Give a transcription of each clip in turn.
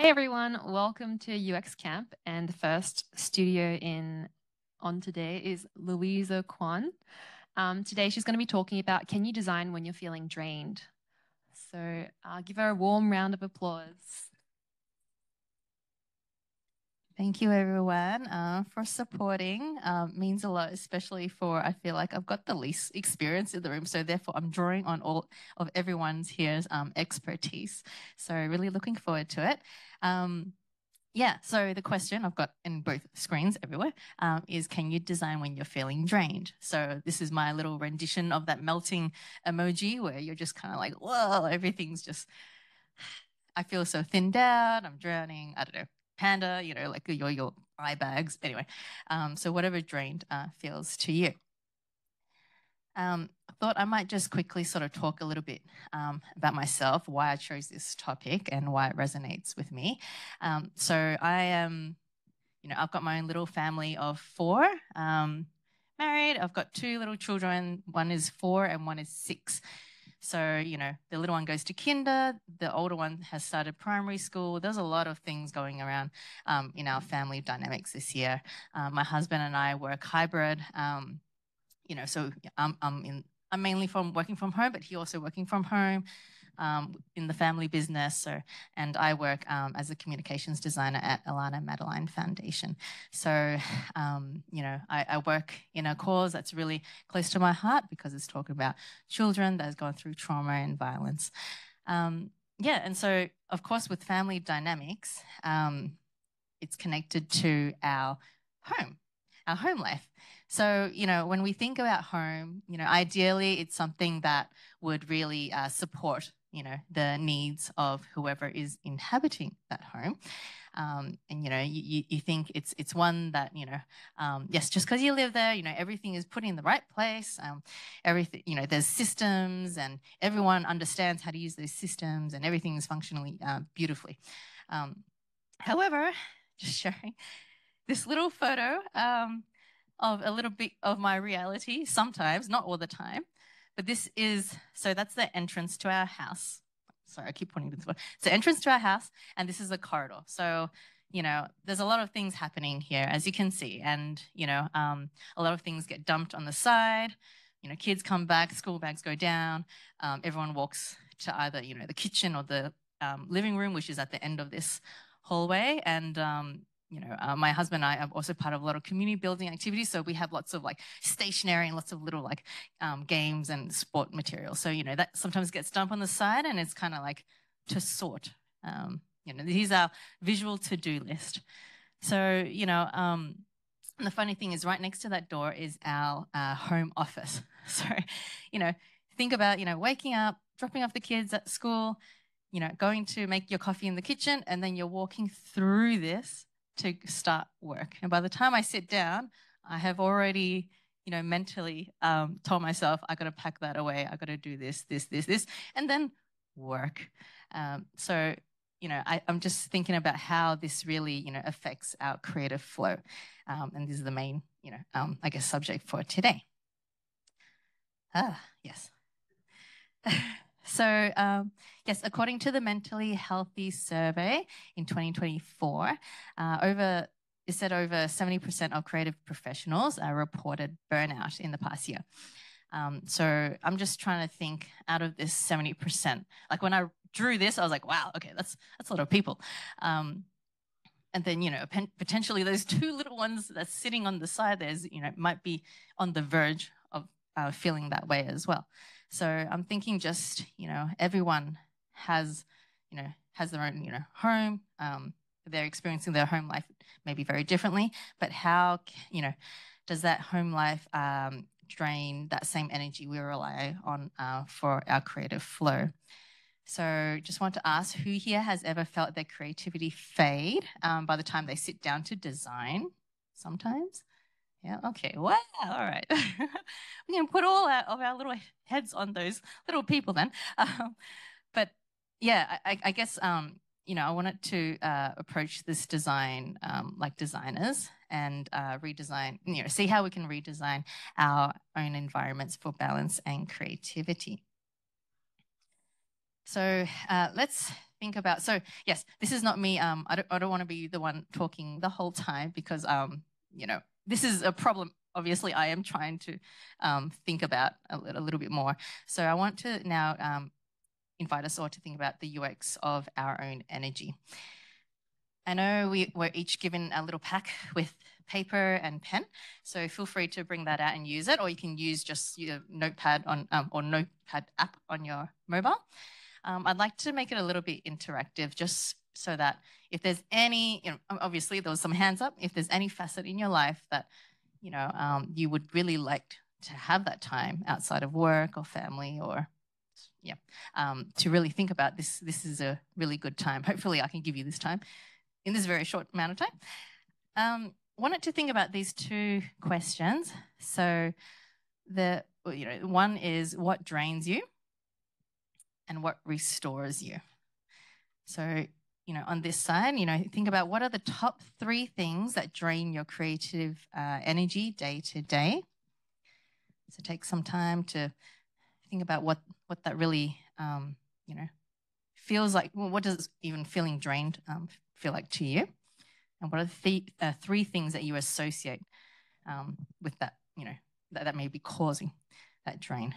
Hey everyone, welcome to UXCamp, and the first studio on today is Louisa Kwan. Today she's going to be talking about, can you design when you're feeling drained? So give her a warm round of applause. Thank you, everyone, for supporting. Means a lot, especially for, I feel like I've got the least experience in the room, so therefore I'm drawing on all of everyone's here's expertise. So really looking forward to it. Yeah, so the question I've got in both screens everywhere is, can you design when you're feeling drained? So this is my little rendition of that melting emoji where you're just kind of like, whoa, everything's just, I feel so thinned out, I'm drowning, I don't know. Panda, you know, like your eye bags. Anyway, so whatever drained feels to you. I thought I might just quickly sort of talk a little bit about myself, why I chose this topic and why it resonates with me. So I am, you know, I've got my own little family of 4, married. I've got 2 little children. One is 4 and one is 6. So, you know, the little one goes to kinder, the older one has started primary school. There's a lot of things going around in our family dynamics this year. My husband and I work hybrid, you know, so I'm mainly working from home, but he also working from home in the family business. So, and I work as a communications designer at Alannah Madeline Foundation. So, you know, I work in a cause that's really close to my heart because it's talking about children that has gone through trauma and violence. Yeah, and so of course with family dynamics, it's connected to our home life. So, you know, when we think about home, you know, ideally it's something that would really support, you know, the needs of whoever is inhabiting that home. And, you know, you think it's one that, you know, yes, just because you live there, you know, everything is put in the right place. Everything, you know, there's systems and everyone understands how to use those systems and everything is functionally beautifully. However, just sharing this little photo of a little bit of my reality sometimes, not all the time. But this is, so that's the entrance to our house. Sorry, I keep pointing to this one. It's the entrance to our house, and this is a corridor. So, you know, there's a lot of things happening here, as you can see. And, you know, a lot of things get dumped on the side. You know, kids come back, school bags go down. Everyone walks to either, you know, the kitchen or the living room, which is at the end of this hallway. And you know, my husband and I are also part of a lot of community building activities. So we have lots of like stationery and lots of little like games and sport material. So, you know, that sometimes gets dumped on the side and it's kind of like to sort. You know, here's our visual to-do list. So, you know, and the funny thing is right next to that door is our home office. So, you know, think about, you know, waking up, dropping off the kids at school, you know, going to make your coffee in the kitchen, and then you're walking through this to start work. And by the time I sit down, I have already, you know, mentally told myself, I got to pack that away. I got to do this, and then work. So, you know, I'm just thinking about how this really, you know, affects our creative flow. And this is the main, you know, I guess subject for today. Yes. So, yes, according to the Mentally Healthy Survey in 2024, over 70% of creative professionals reported burnout in the past year. So I'm just trying to think out of this 70%. Like when I drew this, I was like, wow, okay, that's a lot of people. And then, you know, potentially those 2 little ones that's sitting on the side, there's, you know, might be on the verge of feeling that way as well. So I'm thinking just, you know, everyone has, you know, has their own, you know, home. They're experiencing their home life maybe very differently, but how, you know, does that home life drain that same energy we rely on for our creative flow? So just want to ask, who here has ever felt their creativity fade by the time they sit down to design? Sometimes? Yeah, okay, wow, all right. We can put all of our little heads on those little people then. But yeah, I guess, you know, I wanted to approach this design like designers and redesign, you know, see how we can redesign our own environments for balance and creativity. So let's think about, so yes, this is not me. I don't want to be the one talking the whole time because, you know, this is a problem. Obviously, I am trying to think about a little bit more. So I want to now invite us all to think about the UX of our own energy. I know we're each given a little pack with paper and pen, so feel free to bring that out and use it, or you can use just your notepad on or notepad app on your mobile. I'd like to make it a little bit interactive, just so that if there's any, you know, obviously there was some hands up, if there's any facet in your life that, you know, you would really like to have that time outside of work or family or, yeah, to really think about this. This is a really good time. Hopefully I can give you this time in this very short amount of time. Wanted to think about these two questions. So one is what drains you and what restores you. So, you know, on this side, you know, think about what are the top 3 things that drain your creative energy day to day. So take some time to think about what that really, you know, feels like. Well, what does even feeling drained feel like to you? And what are the 3 things that you associate with that, you know, that may be causing that drain?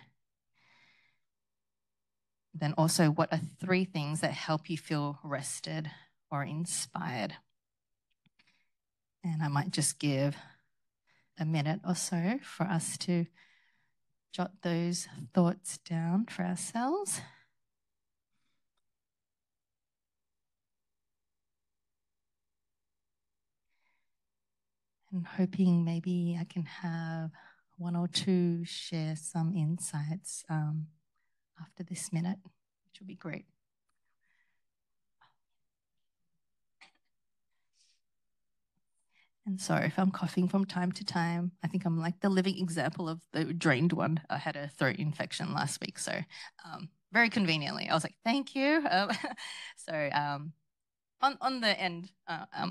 Then also, what are 3 things that help you feel rested or inspired? And I might just give a minute or so for us to jot those thoughts down for ourselves. And hoping maybe I can have 1 or 2 share some insights after this minute, which will be great. And sorry if I'm coughing from time to time. I think I'm like the living example of the drained one. I had a throat infection last week, so very conveniently, I was like, thank you. So on the end,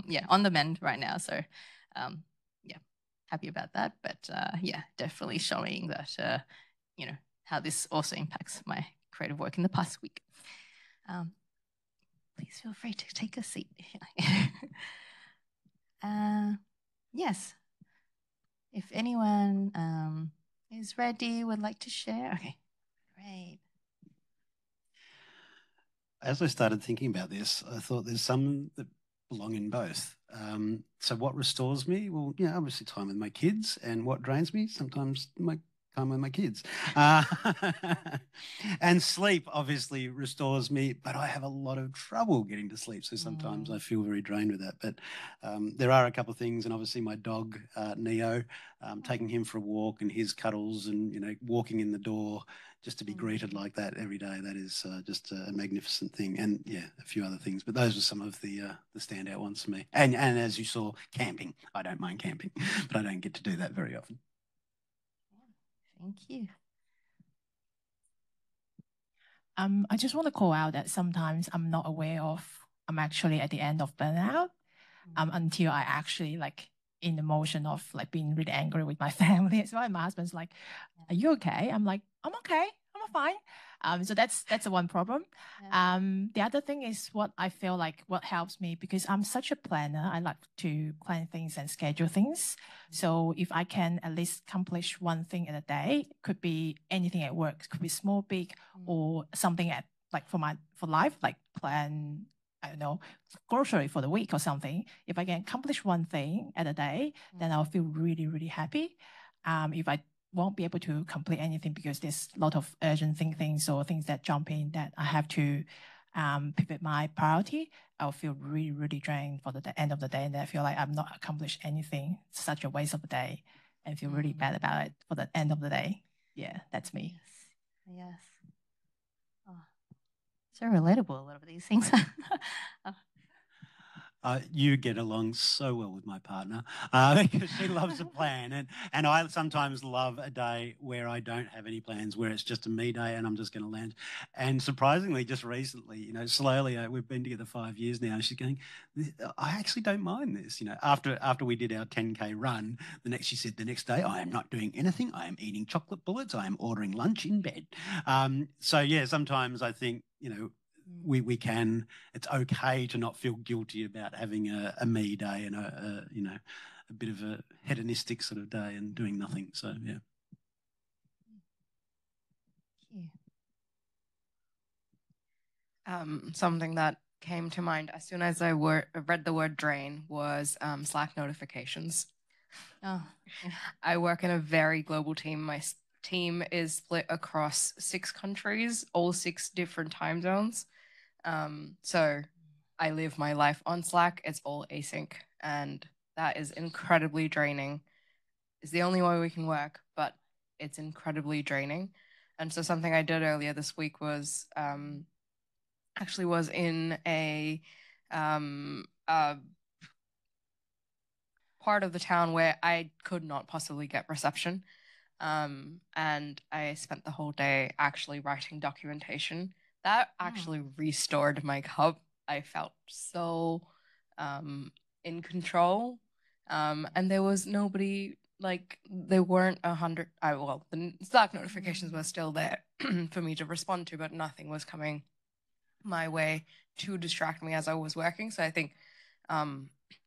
yeah, on the mend right now. So yeah, happy about that. But yeah, definitely showing that, you know, how this also impacts my creative work in the past week. Please feel free to take a seat. Yes, if anyone is ready, would like to share. Okay, great. As I started thinking about this, I thought there's some that belong in both. So what restores me? Well, yeah, obviously time with my kids. And what drains me? Sometimes my time with my kids. And sleep obviously restores me, but I have a lot of trouble getting to sleep. So sometimes I feel very drained with that. But there are a couple of things, and obviously my dog, Neo, taking him for a walk and his cuddles and, you know, walking in the door, just to be greeted like that every day, that is just a magnificent thing. And yeah, a few other things, but those are some of the standout ones for me. And as you saw, camping. I don't mind camping, but I don't get to do that very often. Thank you. I just want to call out that sometimes I'm not aware of I'm actually at the end of burnout until I actually like in the motion of like being really angry with my family. So my husband's like, "Are you okay?" I'm like, "I'm okay. I'm fine." So that's one problem. Yeah. The other thing is what I feel like what helps me, because I'm such a planner. I like to plan things and schedule things. So if I can at least accomplish one thing in a day, could be anything at work, could be small, big, or something at like for life, like plan, I don't know, grocery for the week or something. If I can accomplish one thing at a day, then I'll feel really, really happy. If I won't be able to complete anything because there's a lot of urgent things or things that jump in that I have to pivot my priority, I'll feel really, really drained for the end of the day, and I feel like I've not accomplished anything. It's such a waste of a day, and feel really bad about it for the end of the day. Yeah, that's me. Yes. Oh, so relatable, a lot of these things. You get along so well with my partner because she loves a plan, and I sometimes love a day where I don't have any plans, where it's just a me day and I'm just going to land. And surprisingly, just recently, you know, slowly, we've been together 5 years now, and she's going, I actually don't mind this. You know, after we did our 10K run, she said, the next day I am not doing anything. I am eating chocolate bullets. I am ordering lunch in bed. So yeah, sometimes I think, you know, we can. It's okay to not feel guilty about having a me day and a bit of a hedonistic sort of day and doing nothing. So yeah. Something that came to mind as soon as I read the word drain was Slack notifications. Oh, yeah. I work in a very global team. My team is split across 6 countries, all 6 different time zones. So I live my life on Slack. It's all async, and that is incredibly draining. It's the only way we can work, but it's incredibly draining. And so something I did earlier this week was actually was in a part of the town where I could not possibly get reception. And I spent the whole day actually writing documentation. That actually restored my cup. I felt so in control. And there was nobody, like, there weren't 100, well, the Slack notifications were still there for me to respond to, but nothing was coming my way to distract me as I was working. So I think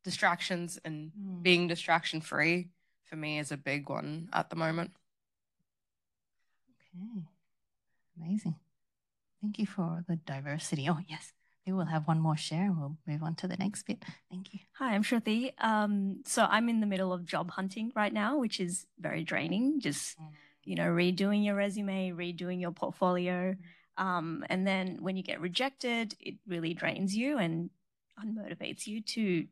distractions and being distraction free for me is a big one at the moment. Okay, amazing. Thank you for the diversity. Oh, yes. We will have one more share and we'll move on to the next bit. Thank you. Hi, I'm Shruti. So I'm in the middle of job hunting right now, which is very draining. Just, redoing your resume, redoing your portfolio. And then when you get rejected, it really drains you and unmotivates you to,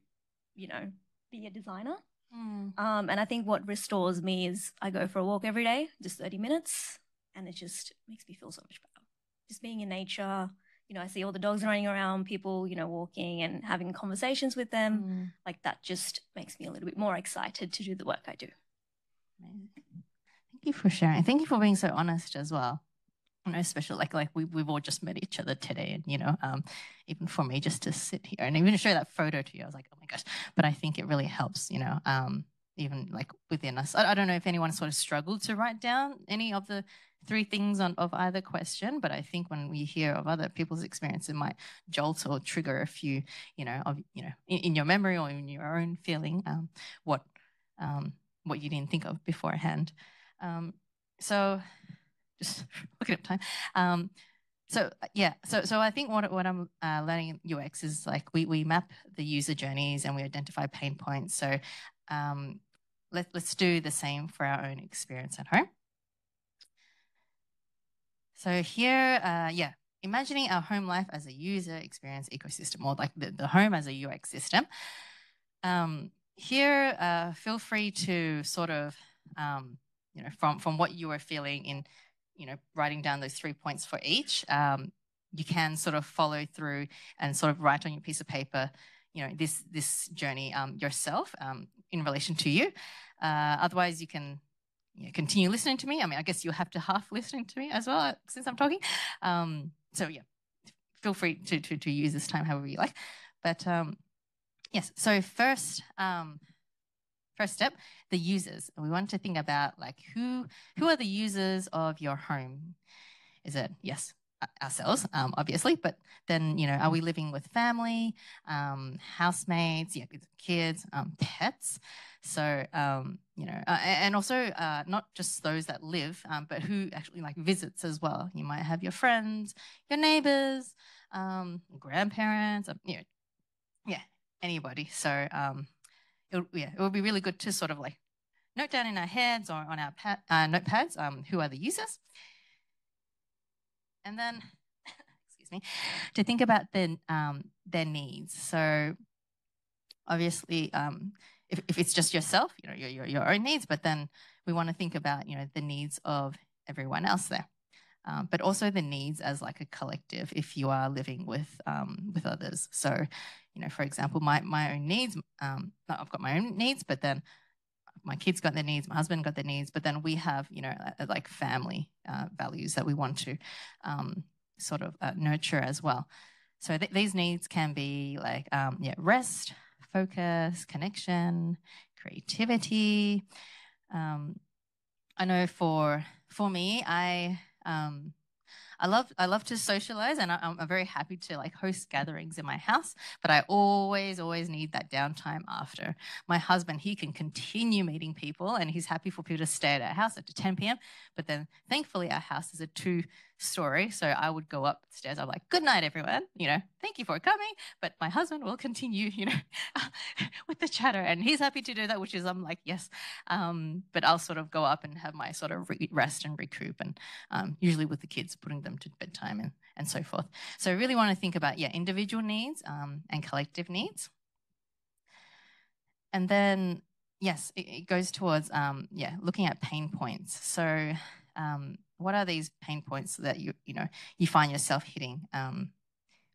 be a designer. And I think what restores me is I go for a walk every day, just 30 minutes, and it just makes me feel so much better. Just being in nature, I see all the dogs running around, people, walking and having conversations with them. Like that just makes me a little bit more excited to do the work I do. Amazing. Thank you for sharing. Thank you for being so honest as well. Especially like we've all just met each other today, and even for me just to sit here and even show that photo to you, I was like, oh my gosh. But I think it really helps, even like within us. I don't know if anyone sort of struggled to write down any of the 3 things of either question, but I think when we hear of other people's experience, it might jolt or trigger a few, in your memory or in your own feeling, what you didn't think of beforehand. So just looking at time. So I think what I'm learning in UX is like we map the user journeys and we identify pain points. So let's do the same for our own experience at home. So here, imagining our home life as a user experience ecosystem, or like the home as a UX system. Here, feel free to sort of, from what you are feeling in, writing down those 3 points for each, you can sort of follow through and sort of write on your piece of paper, this journey yourself in relation to you. Otherwise, you can continue listening to me. I mean, I guess you'll have to half listening to me as well since I'm talking. So yeah, feel free to use this time however you like. But yes, so first step, the users. We want to think about like who are the users of your home? Is it, yes, ourselves, obviously, but then, are we living with family, housemates, kids, pets? So, and also not just those that live, but who actually like visits as well. You might have your friends, your neighbors, grandparents, anybody. So it would be really good to sort of like note down in our heads or on our notepads who are the users. And then, excuse me, to think about their needs. So obviously, if it's just yourself, your own needs, but then we want to think about, the needs of everyone else there. But also the needs as like a collective if you are living with others. So, for example, my own needs, I've got my own needs, but then my kids got their needs, my husband got their needs, but then we have, like family values that we want to sort of nurture as well. So these needs can be like, rest, focus, connection, creativity. I know for me, I I love to socialize, and I'm very happy to like host gatherings in my house, but I always need that downtime after. My husband, he can continue meeting people, and he's happy for people to stay at our house up to 10 p.m. But then thankfully our house is a 2-story, so I would go upstairs. I'm like, good night, everyone. Thank you for coming. But my husband will continue, with the chatter, and he's happy to do that, which is I'm like, yes. But I'll sort of go up and have my sort of rest and recoup, and usually with the kids, putting them to bedtime and so forth. So I really want to think about, individual needs and collective needs. And then, yes, it goes towards, looking at pain points. So what are these pain points that you find yourself hitting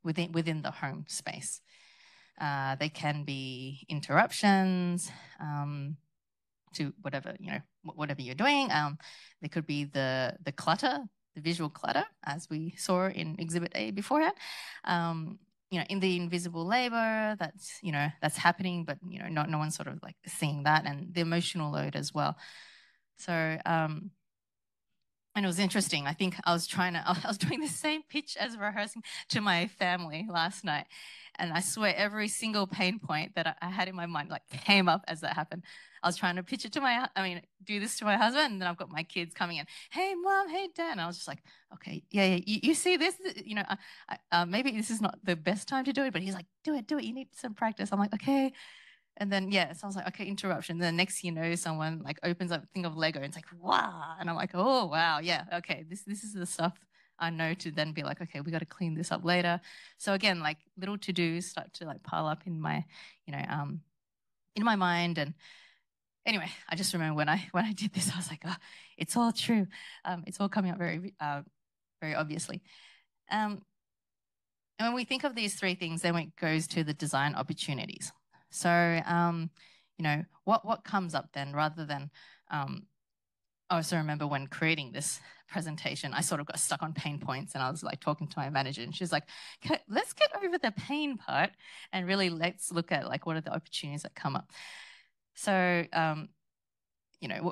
within the home space? They can be interruptions to whatever you're doing. There could be the clutter, the visual clutter, as we saw in Exhibit A beforehand. In the invisible labor that's happening, but no one's sort of like seeing that, and the emotional load as well. So and it was interesting. I think I was doing the same pitch as rehearsing to my family last night, and I swear every single pain point that I had in my mind like came up as that happened. I was trying to pitch it to do this to my husband, and then I've got my kids coming in. Hey, Mom, hey, Dad. And I was just like, okay, yeah, you see this? Maybe this is not the best time to do it, but he's like, do it. You need some practice. I'm like, okay. And then, so I was like, okay, interruption. Then next thing you know, someone like opens up a thing of Lego and it's like, wow. And I'm like, oh, wow, yeah, okay, this is the stuff I know to then be like, okay, we got to clean this up later. So again, like little to-dos start to like pile up in my, in my mind. And anyway, I just remember when I did this, I was like, oh, it's all true. It's all coming up very, very obviously. And when we think of these 3 things, then it goes to the design opportunities. So, what comes up then, rather than, I also remember when creating this presentation, I sort of got stuck on pain points, and I was like talking to my manager, and she's like, okay, let's get over the pain part and really let's look at like what are the opportunities that come up. So,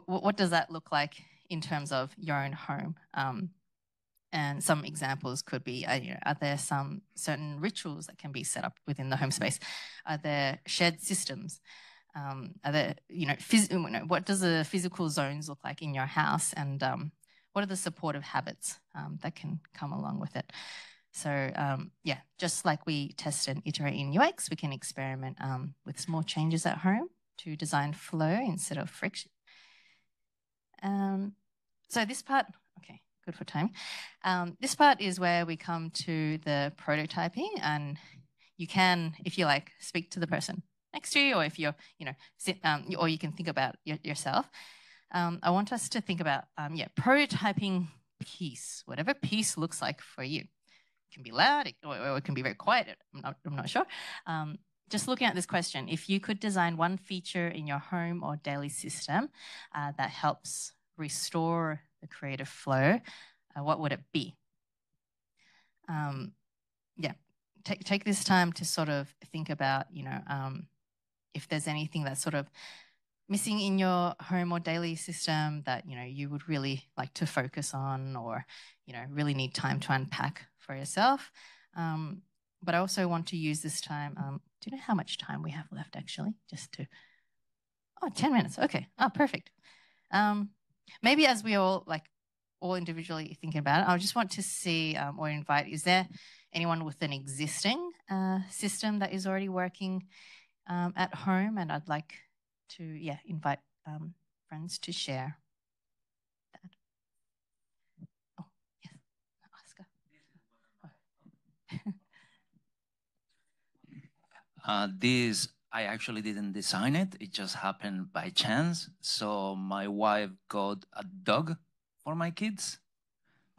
what does that look like in terms of your own home? And some examples could be, are there some certain rituals that can be set up within the home space? Are there shared systems? Are there, what does the physical zones look like in your house? And what are the supportive habits that can come along with it? So just like we test and iterate in UX, we can experiment with small changes at home to design flow instead of friction. So this part, okay, good for time. This part is where we come to the prototyping, and you can, if you like, speak to the person next to you, or if you're, or you can think about yourself. I want us to think about, prototyping peace, whatever peace looks like for you. It can be loud, or it can be very quiet. I'm not sure. Just looking at this question, if you could design one feature in your home or daily system that helps restore the creative flow, what would it be? Take this time to sort of think about, if there's anything that's sort of missing in your home or daily system that, you would really like to focus on, or, really need time to unpack for yourself. But I also want to use this time, do you know how much time we have left actually? 10 minutes, okay, perfect. Maybe as we all individually thinking about it, I just want to see or invite, is there anyone with an existing system that is already working at home? And I'd like to, invite friends to share that. Oh, yes, Oscar. This, I actually didn't design it. It just happened by chance. So my wife got a dog for my kids.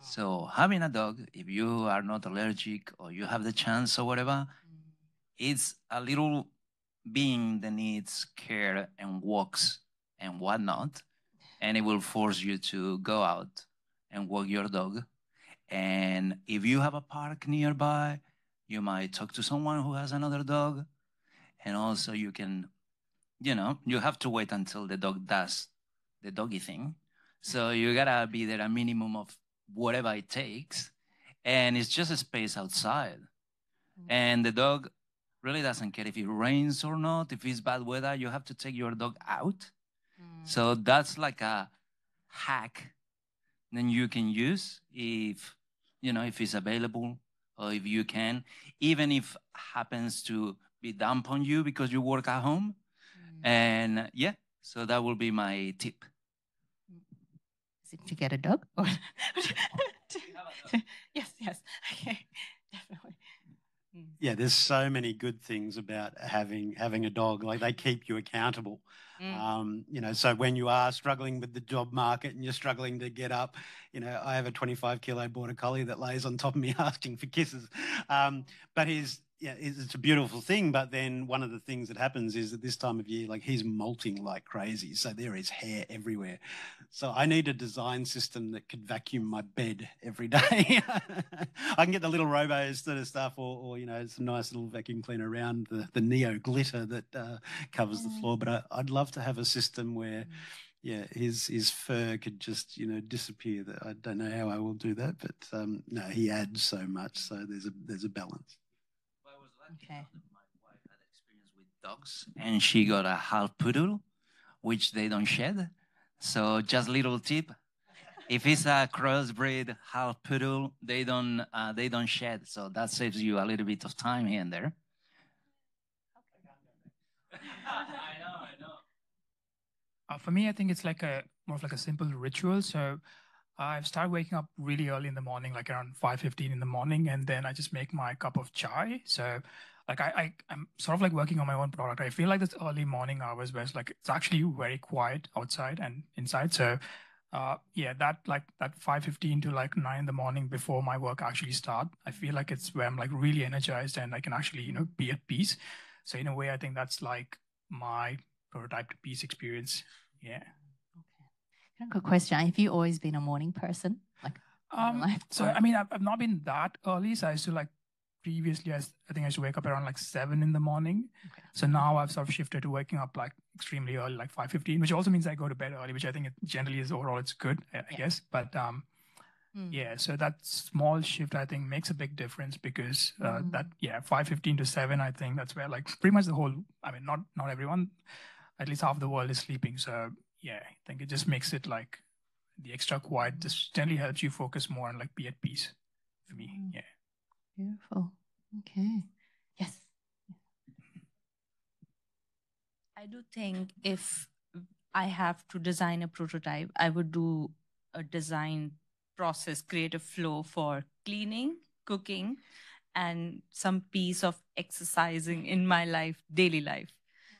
So having a dog, if you are not allergic or you have the chance or whatever, it's a little being that needs care and walks and whatnot. And it will force you to go out and walk your dog. And if you have a park nearby, you might talk to someone who has another dog. And also you can, you have to wait until the dog does the doggy thing. So you gotta be there a minimum of whatever it takes. and it's just a space outside. And the dog really doesn't care if it rains or not. If it's bad weather, you have to take your dog out. So that's like a hack then you can use if, if it's available or if you can, even if happens to be dump on you because you work at home. And yeah, so that will be my tip. Is it to get a dog? Or yes, okay, definitely. Yeah, there's so many good things about having a dog. Like, they keep you accountable. So when you are struggling with the job market and you're struggling to get up, I have a 25-kilo border collie that lays on top of me asking for kisses. But it's a beautiful thing. But then one of the things that happens is at this time of year, like, he's molting like crazy. So there is hair everywhere. So I need a design system that could vacuum my bed every day. I can get the little robos sort of stuff, or some nice little vacuum cleaner around the Neo glitter that covers the floor. But I'd love to have a system where, his fur could just disappear. I don't know how I will do that, but no, he adds so much. So there's a balance. Well, I was lucky enough that my wife had experience with dogs, and she got a half poodle, which they don't shed. So just little tip. If it's a crossbreed half poodle, they don't shed, so that saves you a little bit of time here and there. I know. For me, I think it's like more of like a simple ritual. So I've started waking up really early in the morning, like around 5:15 in the morning, and then I just make my cup of chai. So like I'm sort of like working on my own product. I feel like this early morning hours where it's actually very quiet outside and inside. So that 5:15 to like 9 in the morning before my work actually start, I feel like it's where I'm like really energized and I can actually, be at peace. So in a way, I think that's like my prototype to peace experience. Yeah. Okay. Good question. Have you always been a morning person? So I mean, I've not been that early. So I used to like previously, I think I used to wake up around like 7 in the morning. Okay. So now I've sort of shifted to waking up like extremely early, like 5:15, which also means I go to bed early, which I think it generally is overall it's good, I guess. But yeah, so that small shift I think makes a big difference because 5:15 to 7, I think that's where like pretty much the whole, I mean, not everyone, at least half the world is sleeping. So yeah, I think it just makes it like the extra quiet just generally helps you focus more and like be at peace for me. Yeah. Beautiful. Okay. Yes. I do think if I have to design a prototype, I would do a design process, create a flow for cleaning, cooking, and some piece of exercising in my life, daily life.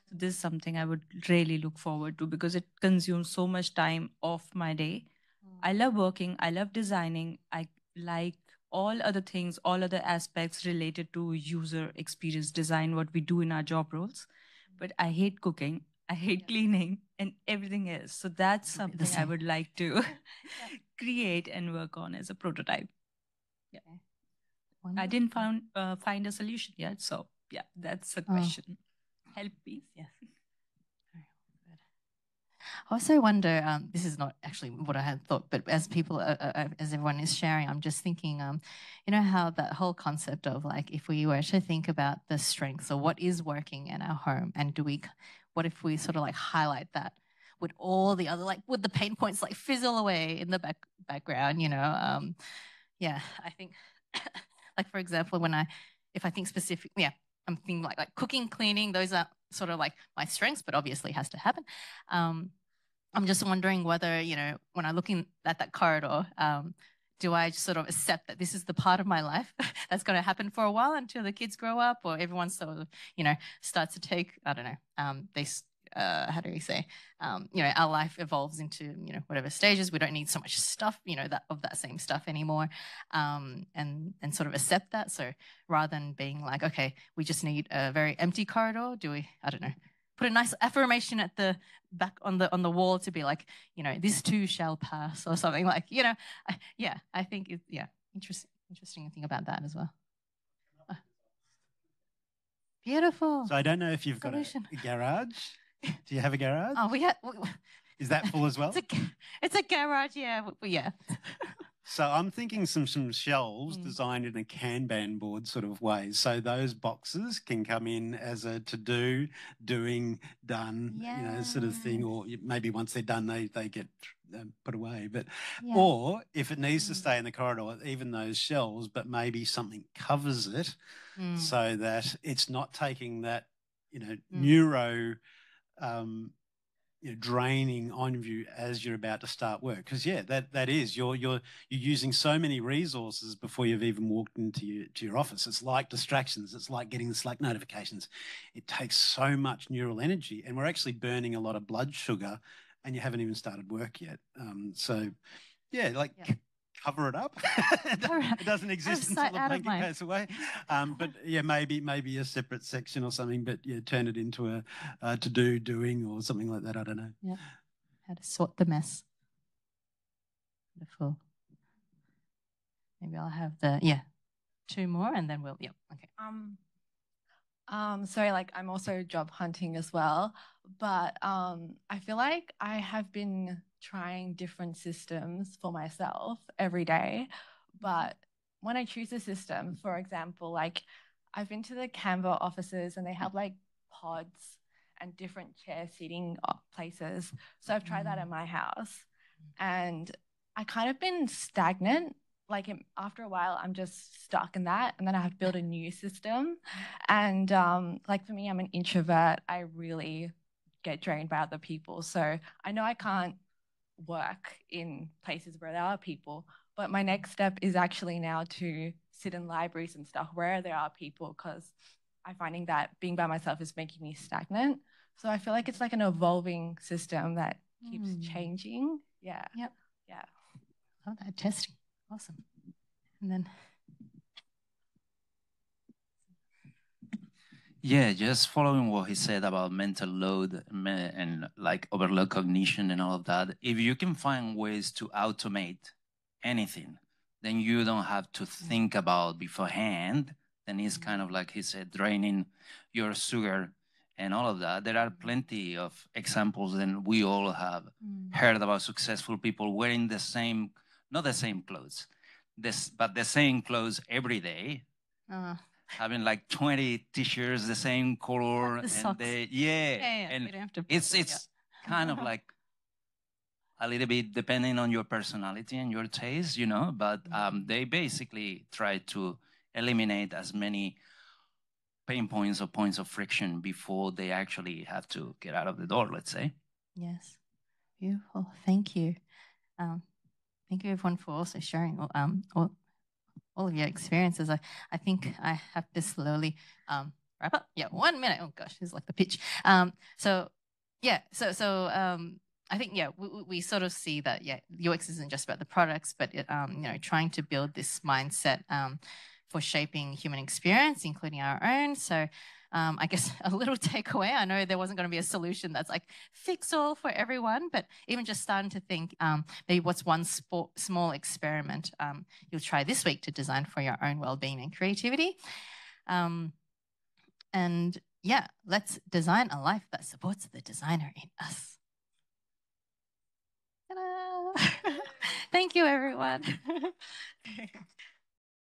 So this is something I would really look forward to because it consumes so much time off my day. I love working, I love designing, I like all other things, all other aspects related to user experience design, what we do in our job roles. But I hate cooking, I hate cleaning, and everything else. So that's something I would like to create and work on as a prototype. Yeah. I didn't find a solution yet. So yeah, that's a question. Help, please. Yes. I also wonder, this is not actually what I had thought, but as people, as everyone is sharing, I'm just thinking, how that whole concept of like, if we were to think about the strengths or what is working in our home, and what if we sort of like highlight that with all the other, like would the pain points like fizzle away in the background, yeah, I think, like for example, if I think specifically, I'm thinking like cooking, cleaning, those are sort of like my strengths, but obviously has to happen. I'm just wondering whether, when I'm looking at that corridor, do I just sort of accept that this is the part of my life that's going to happen for a while until the kids grow up, or everyone sort of, starts to take, I don't know, how do we say, our life evolves into, whatever stages. We don't need so much stuff, that same stuff anymore, and sort of accept that. So rather than being like, okay, we just need a very empty corridor, do we, I don't know, put a nice affirmation at the back on the wall to be like, this too shall pass, or something like, I think it's, interesting to think about that as well. Beautiful. So I don't know if you've got a garage. Do you have a garage? Oh, Is that full as well? It's a garage, yeah. So I'm thinking some shelves designed in a Kanban board sort of way. So those boxes can come in as a to-do, doing, done, you know, sort of thing. Or maybe once they're done, they get put away. But or if it needs to stay in the corridor, even those shelves, but maybe something covers it so that it's not taking that, you know, draining on you as you're about to start work. Because that is you're using so many resources before you've even walked into your office. It's like distractions. It's like getting the Slack notifications. It takes so much neural energy, and we're actually burning a lot of blood sugar, and you haven't even started work yet. Cover it up. It doesn't exist until the blanket goes away. But yeah, maybe a separate section or something. But yeah, turn it into a to-do, doing, or something like that. I don't know. Yeah, how to sort the mess. Wonderful. Maybe I'll have two more, and then we'll okay. So like I'm also job hunting as well, but I feel like I have been trying different systems for myself every day. But when I choose a system, for example, like I've been to the Canva offices and they have like pods and different chair seating places. So I've tried that at my house and I kind of been stagnant. Like after a while, I'm just stuck in that, and then I have to build a new system. And like for me, I'm an introvert. I really get drained by other people. So I know I can't work in places where there are people, but my next step is actually now to sit in libraries and stuff where there are people, because I'm finding that being by myself is making me stagnant. So I feel like it's like an evolving system that keeps changing. Yeah. Yep. Yeah. Oh, that testing. Awesome. And then yeah, just following what he said about mental load and like overload cognition and all of that. If you can find ways to automate anything, then you don't have to think about beforehand. Then it's kind of like he said, draining your sugar and all of that. There are plenty of examples, and we all have heard about successful people wearing the same, not the same clothes, but the same clothes every day. Having like 20 t-shirts, the same color, and and we don't have to it's kind of like a little bit depending on your personality and your taste, you know, but they basically try to eliminate as many pain points or points of friction before they actually have to get out of the door, let's say. Yes, beautiful. Thank you. Thank you everyone for also sharing all of your experiences. I think I have to slowly wrap up. Yeah, 1 minute. Oh gosh, it's like the pitch. So I think we sort of see that UX isn't just about the products, but trying to build this mindset for shaping human experience, including our own. So I guess a little takeaway, I know there wasn't going to be a solution that's like fix all for everyone, but even just starting to think maybe what's one small experiment you'll try this week to design for your own well-being and creativity. And yeah, let's design a life that supports the designer in us. Ta-da! Thank you, everyone.